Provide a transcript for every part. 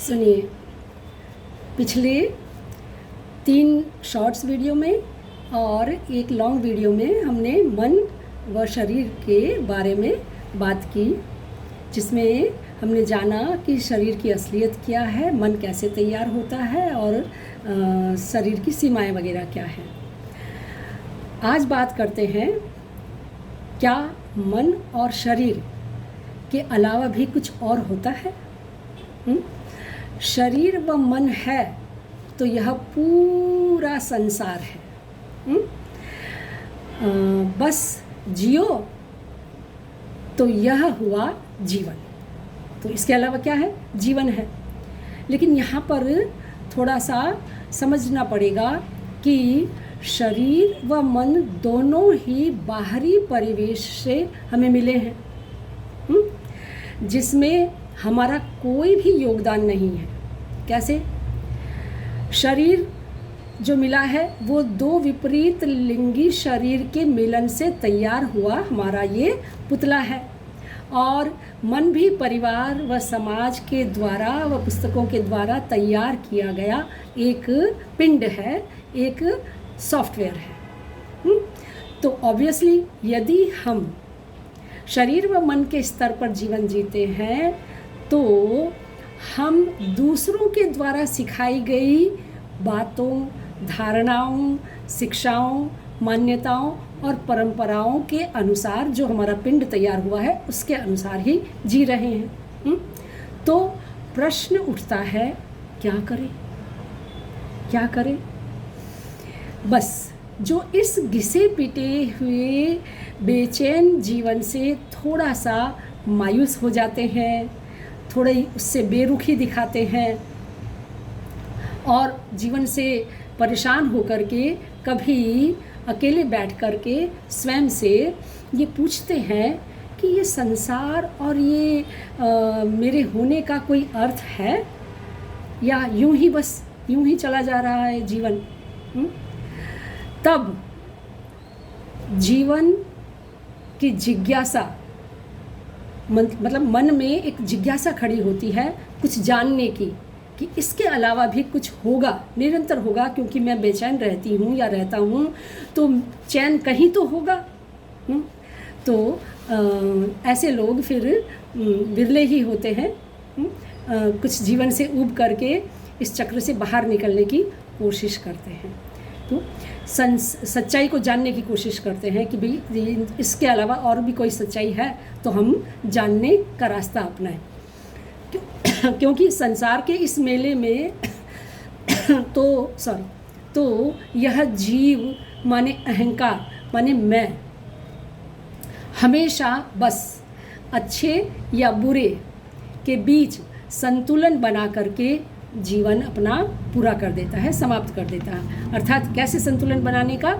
सुनिए, पिछले 3 shorts video में और एक लॉन्ग वीडियो में हमने मन व शरीर के बारे में बात की, जिसमें हमने जाना कि शरीर की असलियत क्या है, मन कैसे तैयार होता है और शरीर की सीमाएं वगैरह क्या हैं। आज बात करते हैं, क्या मन और शरीर के अलावा भी कुछ और होता है? शरीर व मन है तो यह पूरा संसार है। बस जियो तो यह हुआ जीवन। तो इसके अलावा क्या है? जीवन है। लेकिन यहाँ पर थोड़ा सा समझना पड़ेगा कि शरीर व मन दोनों ही बाहरी परिवेश से हमें मिले हैं, जिसमें हमारा कोई भी योगदान नहीं है। कैसे? शरीर जो मिला है वो 2 विपरीत लिंगी शरीर के मिलन से तैयार हुआ हमारा ये पुतला है, और मन भी परिवार व समाज के द्वारा व पुस्तकों के द्वारा तैयार किया गया एक पिंड है, एक सॉफ्टवेयर है। तो ऑब्वियसली यदि हम शरीर व मन के स्तर पर जीवन जीते हैं तो हम दूसरों के द्वारा सिखाई गई बातों, धारणाओं, शिक्षाओं, मान्यताओं और परंपराओं के अनुसार जो हमारा पिंड तैयार हुआ है उसके अनुसार ही जी रहे हैं। तो प्रश्न उठता है, क्या करें? क्या करें? बस जो इस घिसे पिटे हुए बेचैन जीवन से थोड़ा सा मायूस हो जाते हैं, थोड़ी उससे बेरुखी दिखाते हैं और जीवन से परेशान होकर के कभी अकेले बैठ कर के स्वयं से ये पूछते हैं कि ये संसार और ये मेरे होने का कोई अर्थ है, या यूं ही बस यूं ही चला जा रहा है जीवन। तब जीवन की जिज्ञासा, मतलब मन में एक जिज्ञासा खड़ी होती है कुछ जानने की, कि इसके अलावा भी कुछ होगा, निरंतर होगा, क्योंकि मैं बेचैन रहती हूँ या रहता हूँ तो चैन कहीं तो होगा। तो ऐसे लोग फिर विरले ही होते हैं, कुछ जीवन से ऊब करके इस चक्र से बाहर निकलने की कोशिश करते हैं। तो सच्चाई को जानने की कोशिश करते हैं कि भाई इसके अलावा और भी कोई सच्चाई है तो हम जानने का रास्ता अपनाएं। क्योंकि संसार के इस मेले में तो यह जीव माने अहंकार माने मैं हमेशा बस अच्छे या बुरे के बीच संतुलन बना करके जीवन अपना पूरा कर देता है, समाप्त कर देता है। अर्थात कैसे संतुलन बनाने का?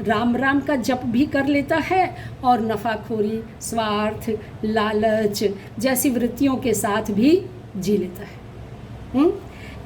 राम राम का जप भी कर लेता है और नफ़ाखोरी, स्वार्थ, लालच जैसी वृत्तियों के साथ भी जी लेता है।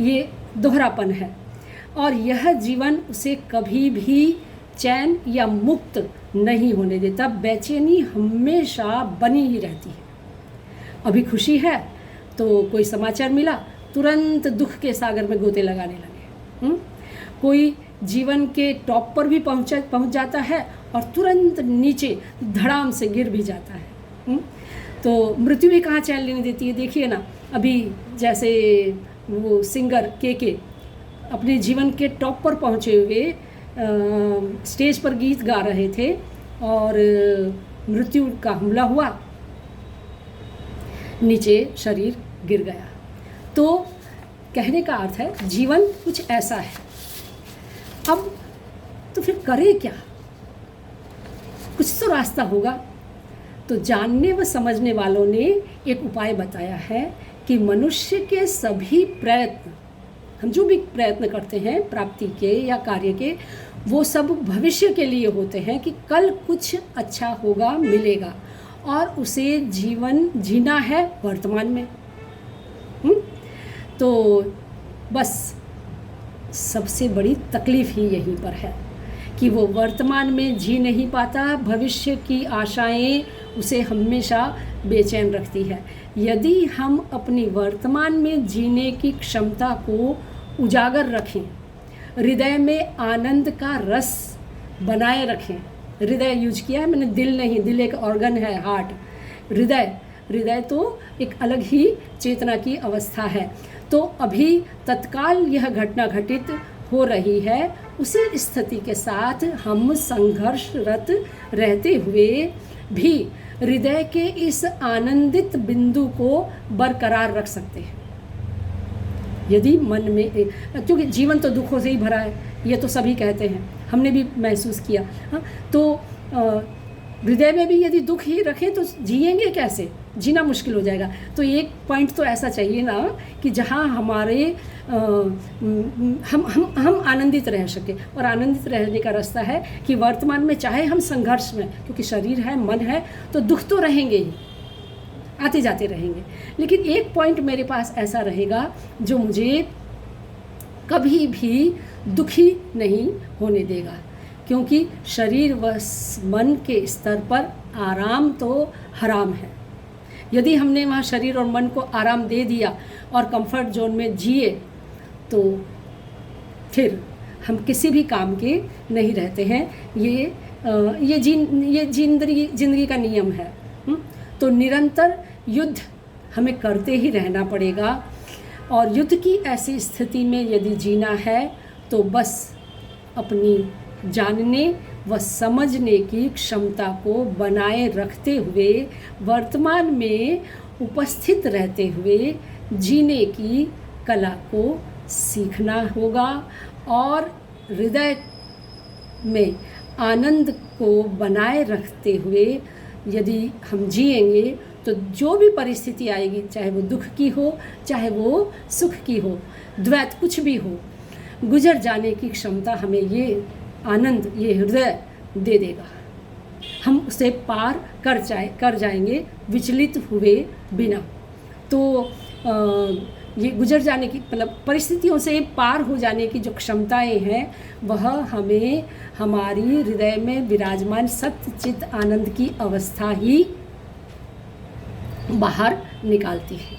ये दोहरापन है, और यह जीवन उसे कभी भी चैन या मुक्त नहीं होने देता। बेचैनी हमेशा बनी ही रहती है। अभी खुशी है तो कोई समाचार मिला, तुरंत दुख के सागर में गोते लगाने लगे। कोई जीवन के टॉप पर भी पहुंच जाता है और तुरंत नीचे धड़ाम से गिर भी जाता है। तो मृत्यु भी कहाँ चैन लेने देती है। देखिए ना, अभी जैसे वो सिंगर के अपने जीवन के टॉप पर पहुँचे हुए स्टेज पर गीत गा रहे थे और मृत्यु का हमला हुआ, नीचे शरीर गिर गया। तो कहने का अर्थ है जीवन कुछ ऐसा है। अब तो फिर करें क्या? कुछ तो रास्ता होगा। तो जानने व समझने वालों ने एक उपाय बताया है कि मनुष्य के सभी प्रयत्न, हम जो भी प्रयत्न करते हैं प्राप्ति के या कार्य के, वो सब भविष्य के लिए होते हैं कि कल कुछ अच्छा होगा, मिलेगा, और उसे जीवन जीना है वर्तमान में। तो बस सबसे बड़ी तकलीफ़ ही यहीं पर है कि वो वर्तमान में जी नहीं पाता, भविष्य की आशाएं उसे हमेशा बेचैन रखती है। यदि हम अपनी वर्तमान में जीने की क्षमता को उजागर रखें, हृदय में आनंद का रस बनाए रखें, हृदय यूज किया है मैंने, दिल नहीं, दिल एक ऑर्गन है, हार्ट, हृदय तो एक अलग ही चेतना की अवस्था है। तो अभी तत्काल यह घटना घटित हो रही है, उसी स्थिति के साथ हम संघर्षरत रहते हुए भी हृदय के इस आनंदित बिंदु को बरकरार रख सकते हैं। यदि मन में क्योंकि जीवन तो दुखों से ही भरा है, ये तो सभी कहते हैं, हमने भी महसूस किया। हाँ, तो हृदय में भी यदि दुख ही रखें तो जिएंगे कैसे, जीना मुश्किल हो जाएगा। तो एक पॉइंट तो ऐसा चाहिए ना कि जहाँ हमारे हम आनंदित रह सके। और आनंदित रहने का रास्ता है कि वर्तमान में चाहे हम संघर्ष में, क्योंकि शरीर है, मन है, तो दुख तो रहेंगे ही, आते जाते रहेंगे, लेकिन एक पॉइंट मेरे पास ऐसा रहेगा जो मुझे कभी भी दुखी नहीं होने देगा, क्योंकि शरीर व मन के स्तर पर आराम तो हराम है। यदि हमने वहाँ शरीर और मन को आराम दे दिया और कंफर्ट जोन में जिए तो फिर हम किसी भी काम के नहीं रहते हैं। ये जिंदगी का नियम है। तो निरंतर युद्ध हमें करते ही रहना पड़ेगा, और युद्ध की ऐसी स्थिति में यदि जीना है तो बस अपनी जानने व समझने की क्षमता को बनाए रखते हुए, वर्तमान में उपस्थित रहते हुए जीने की कला को सीखना होगा, और हृदय में आनंद को बनाए रखते हुए यदि हम जिएंगे तो जो भी परिस्थिति आएगी, चाहे वो दुख की हो, चाहे वो सुख की हो, द्वैत कुछ भी हो, गुजर जाने की क्षमता हमें ये आनंद, ये हृदय दे देगा। हम उसे पार कर जाएंगे विचलित हुए बिना। तो ये गुजर जाने की मतलब परिस्थितियों से पार हो जाने की जो क्षमताएं हैं, वह हमें हमारी हृदय में विराजमान सत्य चित आनंद की अवस्था ही बाहर निकालती है,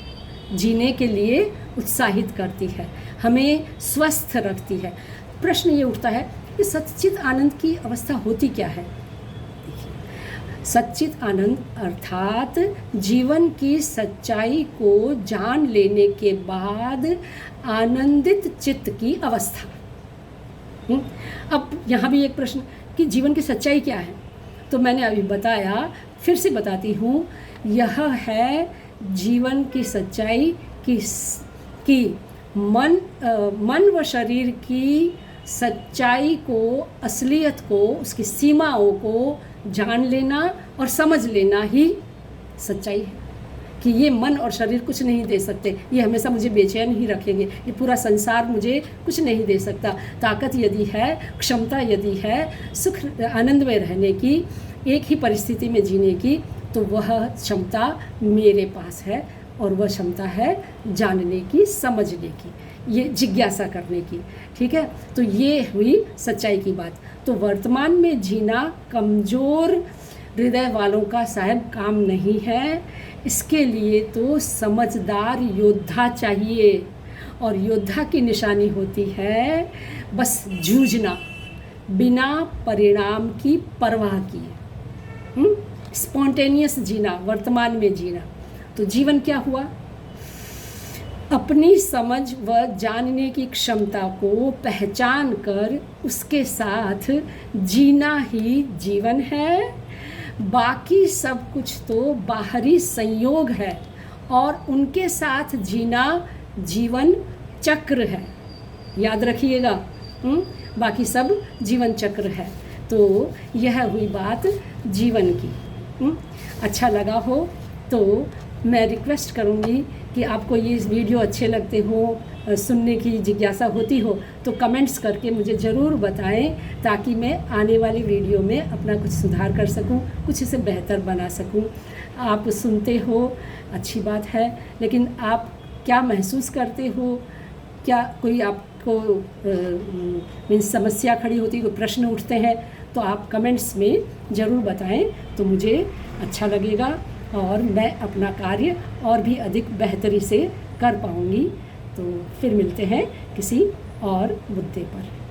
जीने के लिए उत्साहित करती है, हमें स्वस्थ रखती है। प्रश्न ये उठता है कि सच्चित आनंद की अवस्था होती क्या है? सच्चित आनंद अर्थात जीवन की सच्चाई को जान लेने के बाद आनंदित चित्त की अवस्था। अब यहाँ भी एक प्रश्न कि जीवन की सच्चाई क्या है? तो मैंने अभी बताया, फिर से बताती हूँ, यह है जीवन की सच्चाई कि मन व शरीर की सच्चाई को, असलियत को, उसकी सीमाओं को जान लेना और समझ लेना ही सच्चाई है। कि ये मन और शरीर कुछ नहीं दे सकते, ये हमेशा मुझे बेचैन ही रखेंगे, ये पूरा संसार मुझे कुछ नहीं दे सकता। ताकत यदि है, क्षमता यदि है सुख आनंद में रहने की, एक ही परिस्थिति में जीने की, तो वह क्षमता मेरे पास है, और वह क्षमता है जानने की, समझने की, ये जिज्ञासा करने की। ठीक है, तो ये हुई सच्चाई की बात। तो वर्तमान में जीना कमज़ोर हृदय वालों का साहब काम नहीं है, इसके लिए तो समझदार योद्धा चाहिए, और योद्धा की निशानी होती है बस जूझना बिना परिणाम की परवाह किए, स्पॉन्टेनियस जीना, वर्तमान में जीना। तो जीवन क्या हुआ? अपनी समझ व जानने की क्षमता को पहचान कर उसके साथ जीना ही जीवन है। बाकी सब कुछ तो बाहरी संयोग है, और उनके साथ जीना जीवन चक्र है। याद रखिएगा, बाकी सब जीवन चक्र है। तो यह हुई बात जीवन की। अच्छा लगा हो तो मैं रिक्वेस्ट करूँगी कि आपको ये वीडियो अच्छे लगते हो, सुनने की जिज्ञासा होती हो, तो कमेंट्स करके मुझे ज़रूर बताएं, ताकि मैं आने वाली वीडियो में अपना कुछ सुधार कर सकूं, कुछ इसे बेहतर बना सकूं। आप सुनते हो, अच्छी बात है, लेकिन आप क्या महसूस करते हो? क्या कोई आपको मीन्स समस्या खड़ी होती है, कोई प्रश्न उठते हैं, तो आप कमेंट्स में ज़रूर बताएं, तो मुझे अच्छा लगेगा। और मैं अपना कार्य और भी अधिक बेहतरी से कर पाऊँगी। तो फिर मिलते हैं किसी और मुद्दे पर।